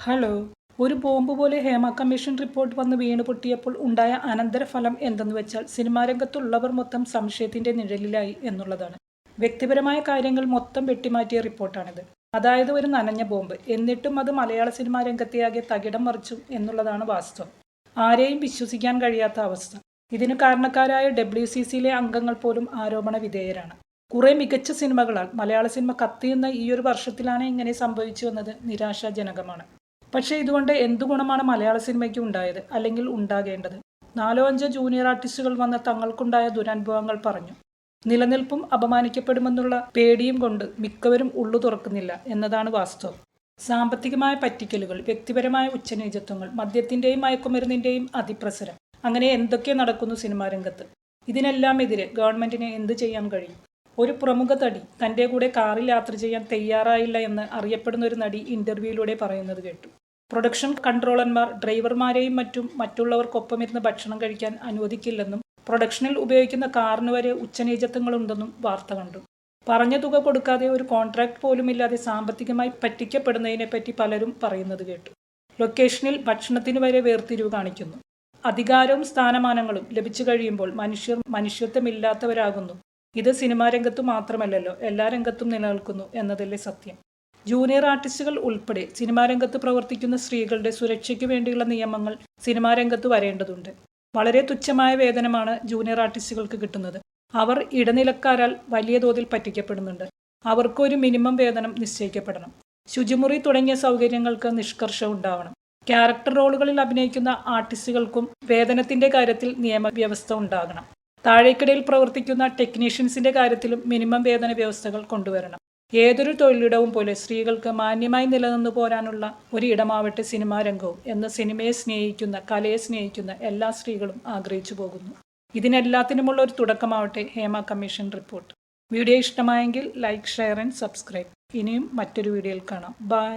Hello. ഒരു bomb പോലെ Hema commission report വന്ന് വീണ് പൊട്ടിയപ്പോൾ ഉണ്ടായ അനന്തരഫലം എന്തെന്ന് വെച്ചാൽ സിനിമാ രംഗത്തുള്ളവർ മൊത്തം സംശയത്തിന്റെ നിഴലിലായി എന്നുള്ളതാണ്. വ്യക്തിപരമായ കാര്യങ്ങൾ മൊത്തം വെട്ടിമാറ്റിയ റിപ്പോർട്ടാണിത്. അതായത് ഒരു നനഞ്ഞ ബോംബ്. എന്നിട്ടും അത് മലയാള സിനിമാ രംഗത്തെയാകെ തകിടം മറിച്ചു എന്നുള്ളതാണ് വാസ്തവം. ആരെയും വിശ്വസിക്കാൻ കഴിയാത്ത അവസ്ഥ. ഇതിനു കാരണക്കാരായ WCCയിലെ അംഗങ്ങൾ പോലും ആരോപണ വിധേയരാണ്. കുറെ മികച്ച സിനിമകളാൽ മലയാള സിനിമ കത്തിയുന്ന ഈയൊരു വർഷത്തിലാണ് ഇങ്ങനെ സംഭവിച്ചു എന്നത് നിരാശാജനകമാണ്. പക്ഷേ ഇതുകൊണ്ട് എന്തു ഗുണമാണ് മലയാള സിനിമയ്ക്ക് ഉണ്ടായത്, അല്ലെങ്കിൽ ഉണ്ടാകേണ്ടത്? 4-5 ജൂനിയർ ആർട്ടിസ്റ്റുകൾ വന്ന് തങ്ങൾക്കുണ്ടായ ദുരനുഭവങ്ങൾ പറഞ്ഞു. നിലനിൽപ്പും അപമാനിക്കപ്പെടുമെന്നുള്ള പേടിയും കൊണ്ട് മിക്കവരും ഉള്ളു തുറക്കുന്നില്ല എന്നതാണ് വാസ്തവം. സാമ്പത്തികമായ പറ്റിക്കലുകൾ, വ്യക്തിപരമായ ഉച്ചനീചത്വങ്ങൾ, മദ്യത്തിന്റെയും മയക്കുമരുന്നിന്റെയും അതിപ്രസരം, അങ്ങനെ എന്തൊക്കെ നടക്കുന്നു സിനിമാ രംഗത്ത്. ഇതിനെല്ലാം എതിരെ ഗവൺമെന്റിന് എന്ത് ചെയ്യാൻ കഴിയും? ഒരു പ്രമുഖ നടി തന്റെ കൂടെ കാറിൽ യാത്ര ചെയ്യാൻ തയ്യാറായില്ല എന്ന് അറിയപ്പെടുന്ന ഒരു നടി ഇന്റർവ്യൂയിലൂടെ പറയുന്നത് കേട്ടു. പ്രൊഡക്ഷൻ കൺട്രോളർമാർ ഡ്രൈവർമാരെയും മറ്റുള്ളവർക്കൊപ്പമിരുന്ന് ഭക്ഷണം കഴിക്കാൻ അനുവദിക്കില്ലെന്നും പ്രൊഡക്ഷനിൽ ഉപയോഗിക്കുന്ന കാറിന് വരെ ഉച്ചനീചത്വങ്ങളുണ്ടെന്നും വാർത്ത കണ്ടു. പറഞ്ഞ തുക കൊടുക്കാതെ ഒരു കോൺട്രാക്ട് പോലുമില്ലാതെ സാമ്പത്തികമായി പറ്റിക്കപ്പെടുന്നതിനെപ്പറ്റി പലരും പറയുന്നത് കേട്ടു. ലൊക്കേഷനിൽ ഭക്ഷണത്തിന് വരെ വേർതിരിവ് കാണിക്കുന്നു. അധികാരവും സ്ഥാനമാനങ്ങളും ലഭിച്ചു കഴിയുമ്പോൾ മനുഷ്യർ മനുഷ്യത്വമില്ലാത്തവരാകുന്നു. ഇത് സിനിമാ രംഗത്തു മാത്രമല്ലല്ലോ, എല്ലാ രംഗത്തും നിലനിൽക്കുന്നു എന്നതല്ലേ സത്യം. ജൂനിയർ ആർട്ടിസ്റ്റുകൾ ഉൾപ്പെടെ സിനിമാ രംഗത്ത് പ്രവർത്തിക്കുന്ന സ്ത്രീകളുടെ സുരക്ഷയ്ക്ക് വേണ്ടിയുള്ള നിയമങ്ങൾ സിനിമാ രംഗത്ത് വരേണ്ടതുണ്ട്. വളരെ തുച്ഛമായ വേതനമാണ് ജൂനിയർ ആർട്ടിസ്റ്റുകൾക്ക് കിട്ടുന്നത്. അവർ ഇടനിലക്കാരാൽ വലിയ തോതിൽ പറ്റിക്കപ്പെടുന്നുണ്ട്. അവർക്ക് ഒരു മിനിമം വേതനം നിശ്ചയിക്കപ്പെടണം. ശുചിമുറി തുടങ്ങിയ സൗകര്യങ്ങൾക്ക് നിഷ്കർഷ ഉണ്ടാവണം. ക്യാരക്ടർ റോളുകളിൽ അഭിനയിക്കുന്ന ആർട്ടിസ്റ്റുകൾക്കും വേതനത്തിന്റെ കാര്യത്തിൽ നിയമവ്യവസ്ഥ ഉണ്ടാകണം. താഴേക്കിടയിൽ പ്രവർത്തിക്കുന്ന ടെക്നീഷ്യൻസിന്റെ കാര്യത്തിലും മിനിമം വേതന വ്യവസ്ഥകൾ കൊണ്ടുവരണം. ഏതൊരു തൊഴിലിടവും പോലെ സ്ത്രീകൾക്ക് മാന്യമായി നിലനിന്നു പോരാനുള്ള ഒരു ഇടമാവട്ടെ സിനിമാ രംഗവും എന്ന് സിനിമയെ സ്നേഹിക്കുന്ന, കലയെ സ്നേഹിക്കുന്ന എല്ലാ സ്ത്രീകളും ആഗ്രഹിച്ചു പോകുന്നു. ഇതിനെല്ലാത്തിനുമുള്ള ഒരു തുടക്കമാവട്ടെ ഹേമ കമ്മീഷൻ റിപ്പോർട്ട്. വീഡിയോ ഇഷ്ടമായെങ്കിൽ ലൈക്ക്, ഷെയർ ആൻഡ് സബ്സ്ക്രൈബ്. ഇനിയും മറ്റൊരു വീഡിയോയിൽ കാണാം. ബൈ.